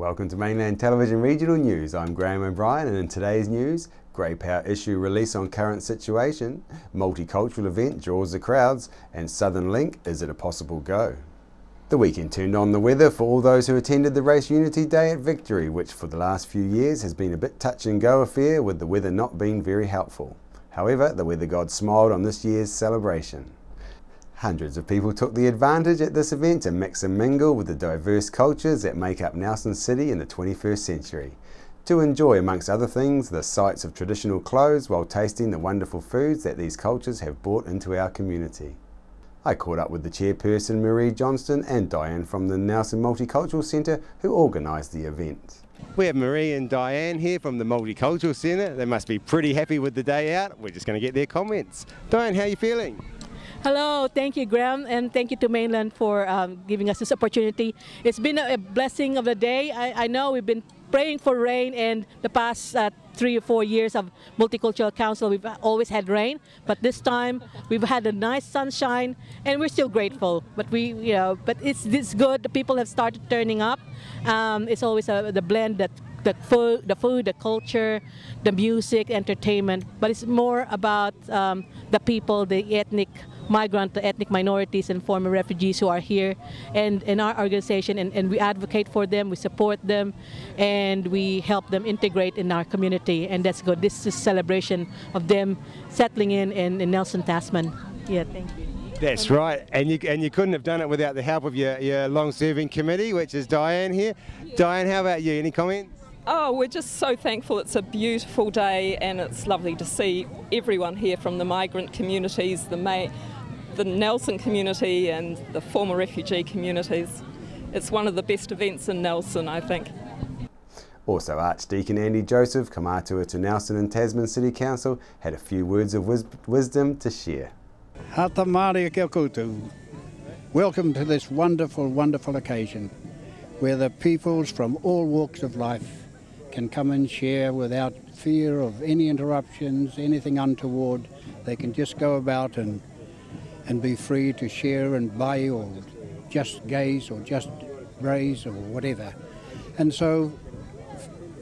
Welcome to Mainland Television Regional News. I'm Graham O'Brien, and in today's news, Grey Power issue release on current situation, multicultural event draws the crowds, and Southern Link, is it a possible go? The weekend turned on the weather for all those who attended the Race Unity Day at Victory, which for the last few years has been a bit touch and go affair, with the weather not being very helpful. However, the weather god smiled on this year's celebration. Hundreds of people took the advantage at this event to mix and mingle with the diverse cultures that make up Nelson City in the 21st century, to enjoy, amongst other things, the sights of traditional clothes while tasting the wonderful foods that these cultures have brought into our community. I caught up with the chairperson Marie Johnston and Diane from the Nelson Multicultural Centre who organised the event. We have Marie and Diane here from the Multicultural Centre. They must be pretty happy with the day out. We're just going to get their comments. Diane, how are you feeling? Hello, thank you, Graham, and thank you to Mainland for giving us this opportunity. It's been a blessing of the day. I know we've been praying for rain, and the past 3 or 4 years of Multicultural Council, we've always had rain, but this time we've had a nice sunshine, and we're still grateful. But it's good. The people have started turning up. It's always the blend that. The food, the culture, the music, entertainment, but it's more about the people, the ethnic migrant, the ethnic minorities and former refugees who are here and in our organization, and we advocate for them, we support them, and we help them integrate in our community, and that's good. This is a celebration of them settling in Nelson, Tasman. Yeah, thank you. That's right, and you couldn't have done it without the help of your long-serving committee, which is Diane here. Diane, how about you? Any comments? Oh, we're just so thankful. It's a beautiful day, and it's lovely to see everyone here from the migrant communities, the Nelson community and the former refugee communities. It's one of the best events in Nelson, I think. Also, Archdeacon Andy Joseph, Kamatua to Nelson and Tasman City Council, had a few words of wisdom to share. Hata Māori kia koutou. Welcome to this wonderful, wonderful occasion where the peoples from all walks of life can come and share without fear of any interruptions, anything untoward. They can just go about and be free to share and buy or just gaze or just raise or whatever. And so,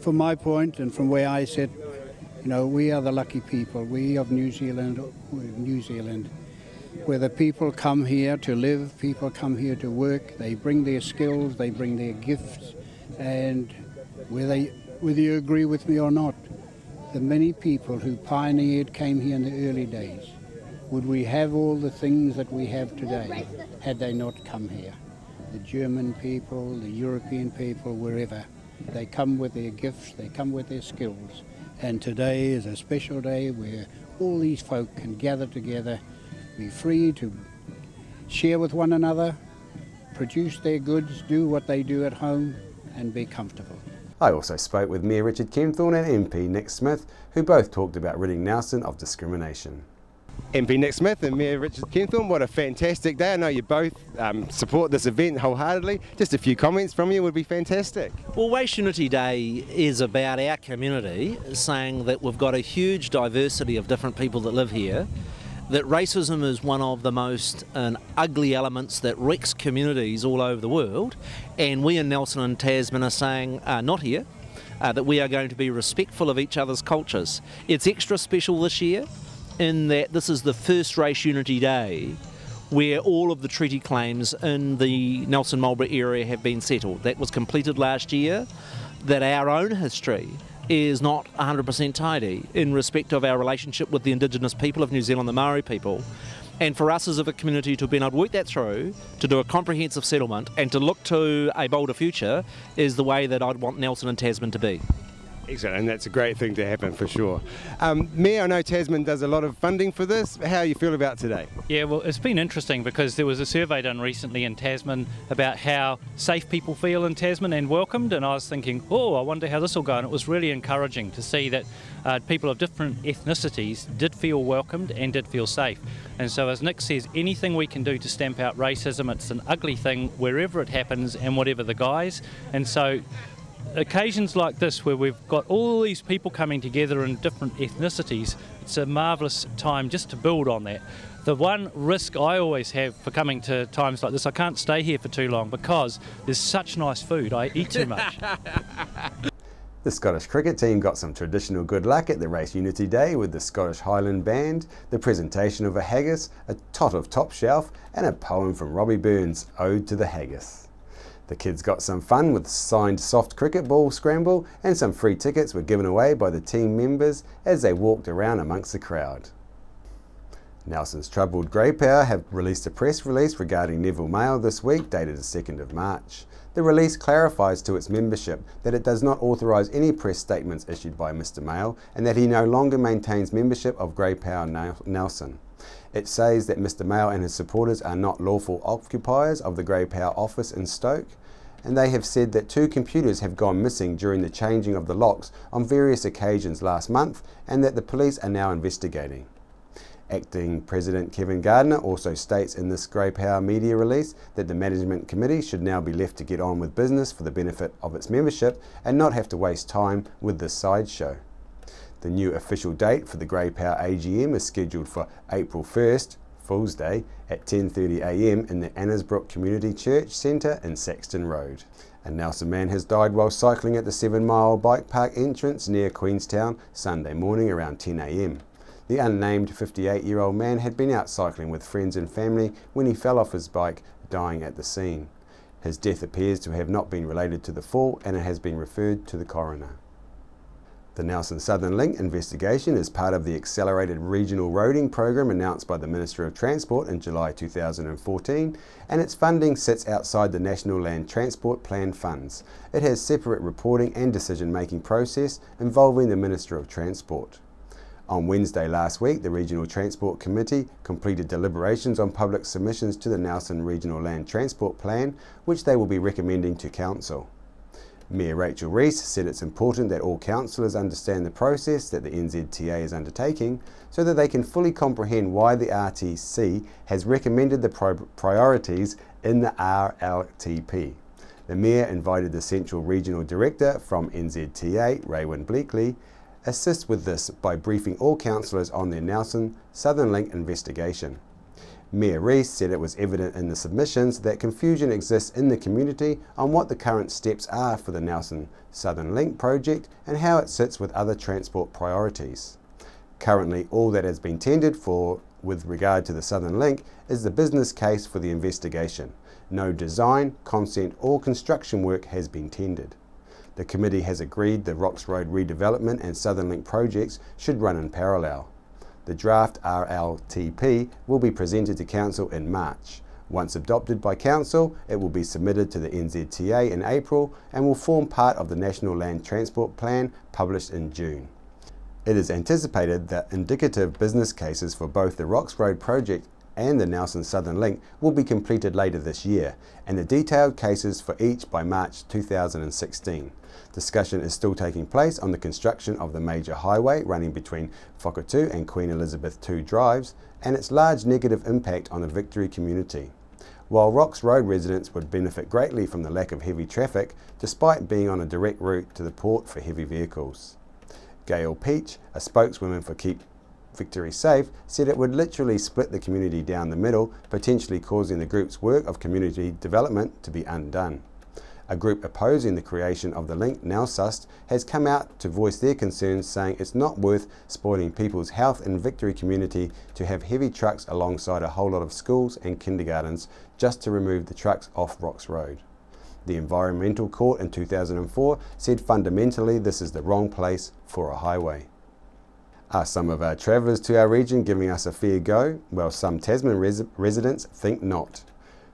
from my point and from where I sit, we are the lucky people. We of New Zealand, where the people come here to live, people come here to work, they bring their skills, they bring their gifts, and whether you agree with me or not, the many people who pioneered came here in the early days. Would we have all the things that we have today had they not come here? The German people, the European people, wherever. They come with their gifts, they come with their skills. And today is a special day where all these folk can gather together, be free to share with one another, produce their goods, do what they do at home, and be comfortable. I also spoke with Mayor Richard Kempthorne and MP Nick Smith, who both talked about ridding Nelson of discrimination. MP Nick Smith and Mayor Richard Kempthorne, what a fantastic day. I know you both support this event wholeheartedly. Just a few comments from you would be fantastic. Well, Race Unity Day is about our community, saying that we've got a huge diversity of different people that live here, that racism is one of the most ugly elements that wrecks communities all over the world, and we in Nelson and Tasman are saying, not here, that we are going to be respectful of each other's cultures. It's extra special this year in that this is the first Race Unity Day where all of the treaty claims in the Nelson Marlborough area have been settled. That was completed last year, that our own history is not 100% tidy in respect of our relationship with the Indigenous people of New Zealand, the Maori people. And for us as a community to have been able to work that through, to do a comprehensive settlement and to look to a bolder future is the way that I'd want Nelson and Tasman to be. Excellent, and that's a great thing to happen for sure. Mayor, I know Tasman does a lot of funding for this. How do you feel about today? Yeah, well, it's been interesting because there was a survey done recently in Tasman about how safe people feel in Tasman and welcomed, and I was thinking, oh, I wonder how this will go, and it was really encouraging to see that people of different ethnicities did feel welcomed and did feel safe. And so as Nick says, anything we can do to stamp out racism, it's an ugly thing wherever it happens and whatever the guise. And so occasions like this where we've got all these people coming together in different ethnicities, it's a marvellous time just to build on that. The one risk I always have for coming to times like this, I can't stay here for too long because there's such nice food. I eat too much. The Scottish cricket team got some traditional good luck at the Race Unity Day with the Scottish Highland Band, the presentation of a haggis, a tot of Top Shelf, and a poem from Robbie Burns, Ode to the Haggis. The kids got some fun with signed soft cricket ball scramble, and some free tickets were given away by the team members as they walked around amongst the crowd. Nelson's troubled Grey Power have released a press release regarding Neville Mail this week, dated the 2nd of March. The release clarifies to its membership that it does not authorise any press statements issued by Mr Mail and that he no longer maintains membership of Grey Power Nelson. It says that Mr Mail and his supporters are not lawful occupiers of the Grey Power office in Stoke, and they have said that 2 computers have gone missing during the changing of the locks on various occasions last month and that the police are now investigating. Acting President Kevin Gardner also states in this Grey Power media release that the management committee should now be left to get on with business for the benefit of its membership and not have to waste time with this sideshow. The new official date for the Grey Power AGM is scheduled for April 1st, Fool's Day, at 10:30 AM in the Annesbrook Community Church Centre in Saxton Road. A Nelson man has died while cycling at the 7 Mile Bike Park entrance near Queenstown Sunday morning around 10 AM. The unnamed 58-year-old man had been out cycling with friends and family when he fell off his bike, dying at the scene. His death appears to have not been related to the fall and it has been referred to the coroner. The Nelson Southern Link investigation is part of the Accelerated Regional Roading Program announced by the Minister of Transport in July 2014, and its funding sits outside the National Land Transport Plan funds. It has separate reporting and decision-making process involving the Minister of Transport. On Wednesday last week, the Regional Transport Committee completed deliberations on public submissions to the Nelson Regional Land Transport Plan, which they will be recommending to Council. Mayor Rachel Reese said it's important that all councillors understand the process that the NZTA is undertaking so that they can fully comprehend why the RTC has recommended the priorities in the RLTP. The Mayor invited the Central Regional Director from NZTA, Raywin Bleakley, assist with this by briefing all councillors on their Nelson Southern Link investigation. Mayor Reese said it was evident in the submissions that confusion exists in the community on what the current steps are for the Nelson Southern Link project and how it sits with other transport priorities. Currently, all that has been tendered for with regard to the Southern Link is the business case for the investigation. No design, consent or construction work has been tendered. The committee has agreed the Rocks Road redevelopment and Southern Link projects should run in parallel. The draft RLTP will be presented to Council in March. Once adopted by Council, it will be submitted to the NZTA in April and will form part of the National Land Transport Plan published in June. It is anticipated that indicative business cases for both the Rocks Road project and the Nelson Southern Link will be completed later this year, and the detailed cases for each by March 2016. Discussion is still taking place on the construction of the major highway running between Whakatu and Queen Elizabeth II drives and its large negative impact on the Victory community. While Rocks Road residents would benefit greatly from the lack of heavy traffic, despite being on a direct route to the port for heavy vehicles. Gail Peach, a spokeswoman for Keep Victory Safe, said it would literally split the community down the middle, potentially causing the group's work of community development to be undone. A group opposing the creation of the link, NELSUST, has come out to voice their concerns, saying it's not worth spoiling people's health in Victory community to have heavy trucks alongside a whole lot of schools and kindergartens just to remove the trucks off Rocks Road. The Environmental Court in 2004 said fundamentally this is the wrong place for a highway. Are some of our travellers to our region giving us a fair go? Well, some Tasman residents think not.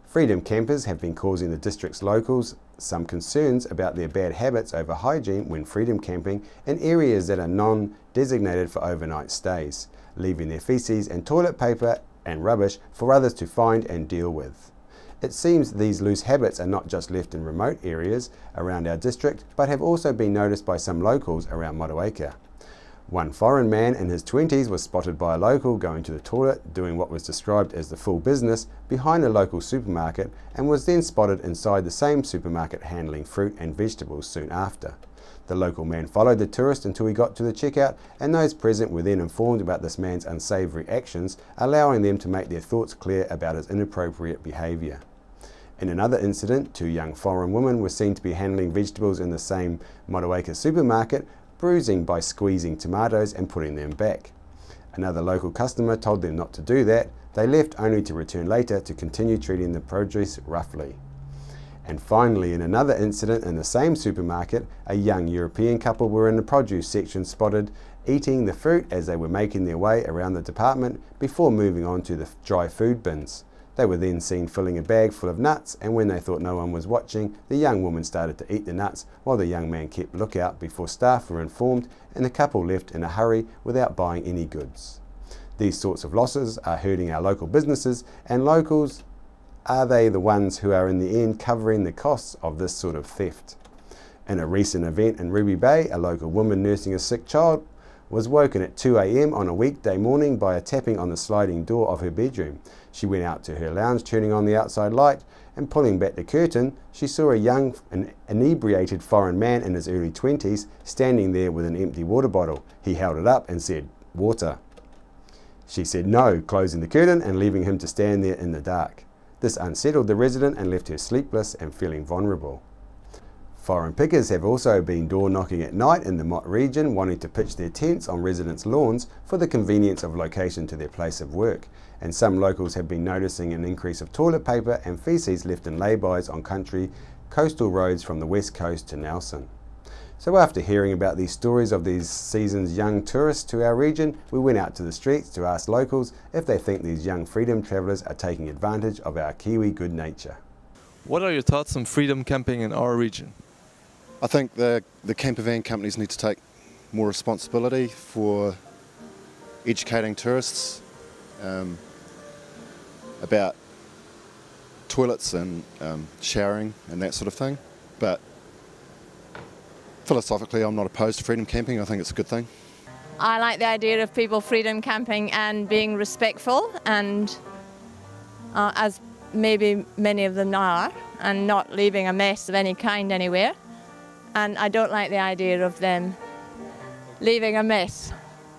Freedom campers have been causing the district's locals some concerns about their bad habits over hygiene when freedom camping in areas that are non-designated for overnight stays, leaving their feces and toilet paper and rubbish for others to find and deal with. It seems these loose habits are not just left in remote areas around our district, but have also been noticed by some locals around Motueka. One foreign man in his 20s was spotted by a local going to the toilet, doing what was described as the full business behind a local supermarket, and was then spotted inside the same supermarket handling fruit and vegetables soon after. The local man followed the tourist until he got to the checkout, and those present were then informed about this man's unsavoury actions, allowing them to make their thoughts clear about his inappropriate behaviour. In another incident, 2 young foreign women were seen to be handling vegetables in the same Motueka supermarket, bruising by squeezing tomatoes and putting them back. Another local customer told them not to do that. They left only to return later to continue treating the produce roughly. And finally, in another incident in the same supermarket, a young European couple were in the produce section spotted eating the fruit as they were making their way around the department before moving on to the dry food bins. They were then seen filling a bag full of nuts, and when they thought no one was watching, the young woman started to eat the nuts while the young man kept lookout before staff were informed, and the couple left in a hurry without buying any goods. These sorts of losses are hurting our local businesses, and locals, are they the ones who are in the end covering the costs of this sort of theft? In a recent event in Ruby Bay, a local woman nursing a sick child was woken at 2 a.m. on a weekday morning by a tapping on the sliding door of her bedroom. She went out to her lounge, turning on the outside light, and pulling back the curtain, she saw a young and inebriated foreign man in his early 20s standing there with an empty water bottle. He held it up and said, "Water." She said no, closing the curtain and leaving him to stand there in the dark. This unsettled the resident and left her sleepless and feeling vulnerable. Foreign pickers have also been door knocking at night in the Mott region, wanting to pitch their tents on residents' lawns for the convenience of location to their place of work. And some locals have been noticing an increase of toilet paper and feces left in laybys on country coastal roads from the west coast to Nelson. So after hearing about these stories of these season's young tourists to our region, we went out to the streets to ask locals if they think these young freedom travellers are taking advantage of our Kiwi good nature. What are your thoughts on freedom camping in our region? I think the camper van companies need to take more responsibility for educating tourists about toilets and showering and that sort of thing. But philosophically, I'm not opposed to freedom camping. I think it's a good thing. I like the idea of people freedom camping and being respectful, and as maybe many of them are, and not leaving a mess of any kind anywhere. And I don't like the idea of them leaving a mess.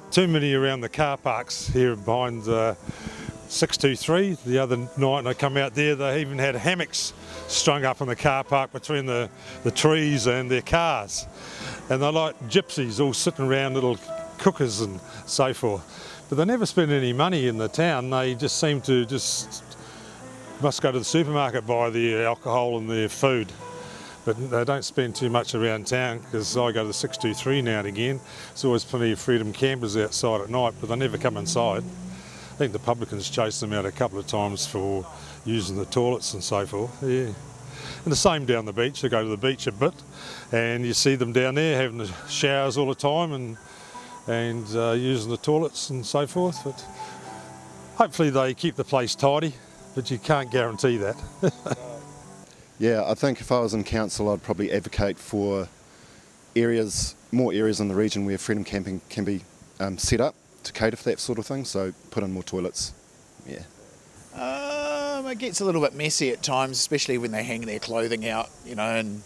Too many around the car parks here behind 623. The other night I come out there, they even had hammocks strung up in the car park between the trees and their cars. And they're like gypsies all sitting around little cookers and so forth. But they never spend any money in the town. They just seem to must go to the supermarket, buy their alcohol and their food. But they don't spend too much around town, because I go to the 623 now and again. There's always plenty of freedom campers outside at night, but they never come inside. I think the publicans chase them out a couple of times for using the toilets and so forth. Yeah. And the same down the beach. They go to the beach a bit, and you see them down there having the showers all the time and using the toilets and so forth. But hopefully they keep the place tidy, but you can't guarantee that. Yeah, I think if I was in council, I'd probably advocate for more areas in the region where freedom camping can be set up to cater for that sort of thing, so put in more toilets. Yeah. It gets a little bit messy at times, especially when they hang their clothing out, and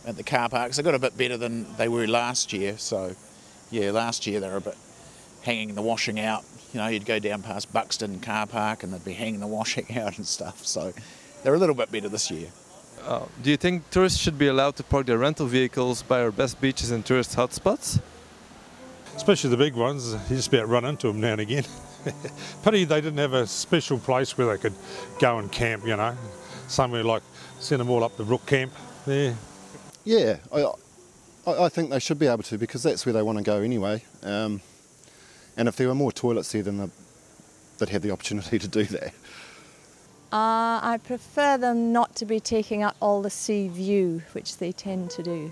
at the car parks. They got a bit better than they were last year, so yeah, last year they were a bit hanging the washing out. You'd go down past Buxton car park and they'd be hanging the washing out and stuff, so they're a little bit better this year. Do you think tourists should be allowed to park their rental vehicles by our best beaches and tourist hotspots? Especially the big ones, you just about run into them now and again. Pity they didn't have a special place where they could go and camp, somewhere like send them all up the Brook Camp there. Yeah, I think they should be able to, because that's where they want to go anyway. And if there were more toilets there, then they'd have the opportunity to do that. I prefer them not to be taking up all the sea view, which they tend to do.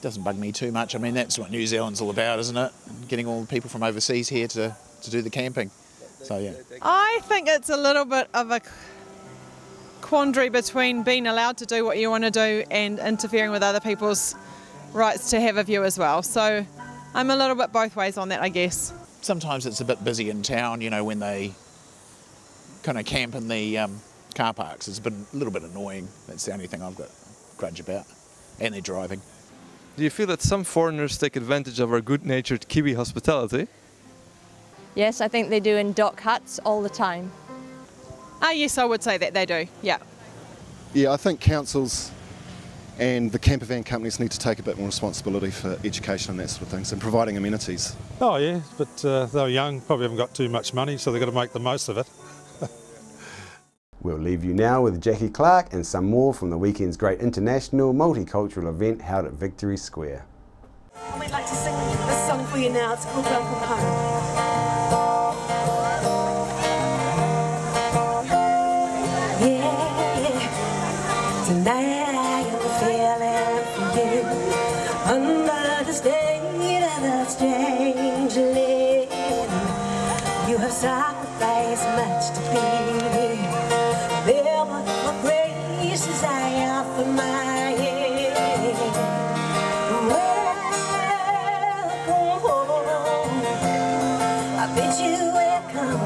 Doesn't bug me too much. I mean, that's what New Zealand's all about, isn't it? Getting all the people from overseas here to do the camping. So yeah. I think it's a little bit of a quandary between being allowed to do what you want to do and interfering with other people's rights to have a view as well. So I'm a little bit both ways on that, I guess. Sometimes it's a bit busy in town, when they kind of camp in the car parks. It's been a little bit annoying. That's the only thing I've got a grudge about. And they're driving. Do you feel that some foreigners take advantage of our good-natured Kiwi hospitality? Yes, I think they do in dock huts all the time. Yes, I would say that they do, yeah. Yeah, I think councils and the camper van companies need to take a bit more responsibility for education and that sort of things and providing amenities. Oh yeah, but they're young, probably haven't got too much money, so they've got to make the most of it. We'll leave you now with Jackie Clark and some more from the weekend's great international multicultural event held at Victory Square. We'd like to sing a song for you now. It's called Welcome Home. Yeah, tonight I am feeling for you under the state of the strange land. You have sacrificed much to be here. There but for graces I offer my hand. Welcome home. I bid you welcome.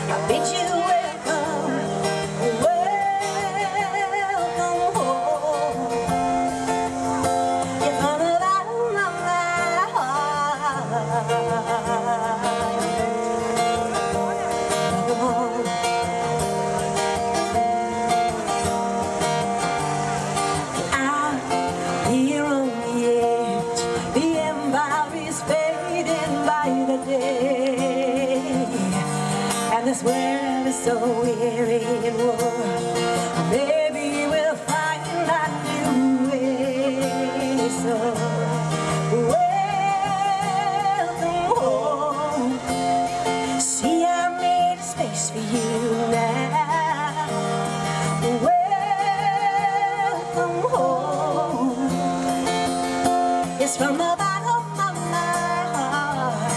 I bid you welcome. Welcome home. You're gonna light my heart. Welcome home. Here on the edge, the empire is fading by the day, and this world is so weary and worn. Maybe we'll find a new way. So welcome home. See, I made a space for you now. Welcome home. It's from the bottom of my heart.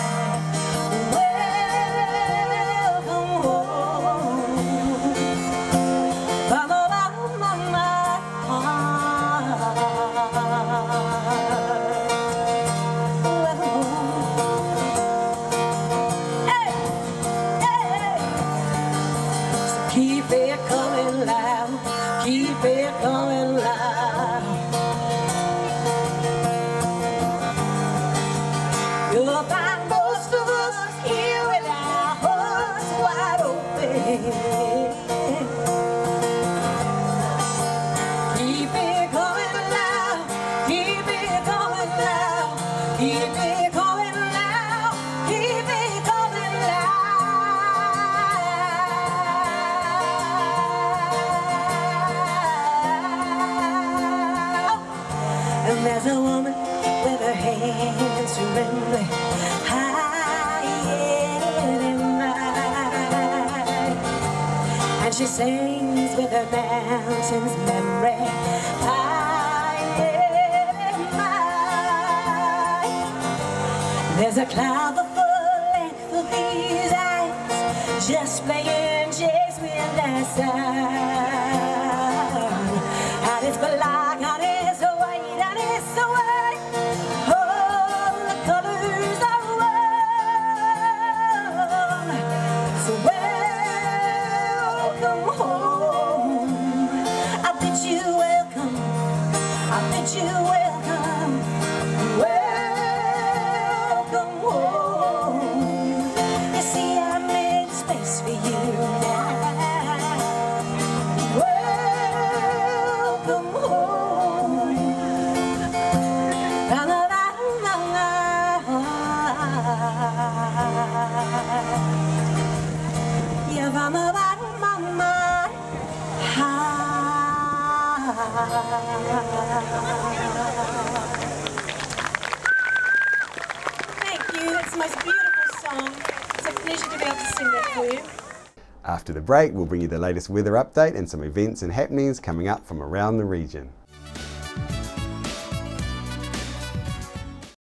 Welcome home. From the bottom of my heart. Welcome home. Hey, hey. So keep it coming loud. Keep it coming loud. You'll find most of us here with our hearts wide open. Keep it coming loud, keep it coming loud, keep it coming loud, keep it coming loud. And there's a woman with her hands trembling high in mine, and she sings with her mountains memory high in mine. There's a cloud the full length of these eyes, just playing chase with that sound, and it's black and it's white and it's white. All the colors are one. So welcome home. I bid you welcome. I bid you welcome. Welcome home. You see, I made space for you now. Welcome home. La, la, la, la, la. Yeah, from the bottom of my heart. Thank you. That's the most beautiful song. It's a pleasure to be able to sing that for you. After the break, we'll bring you the latest weather update and some events and happenings coming up from around the region.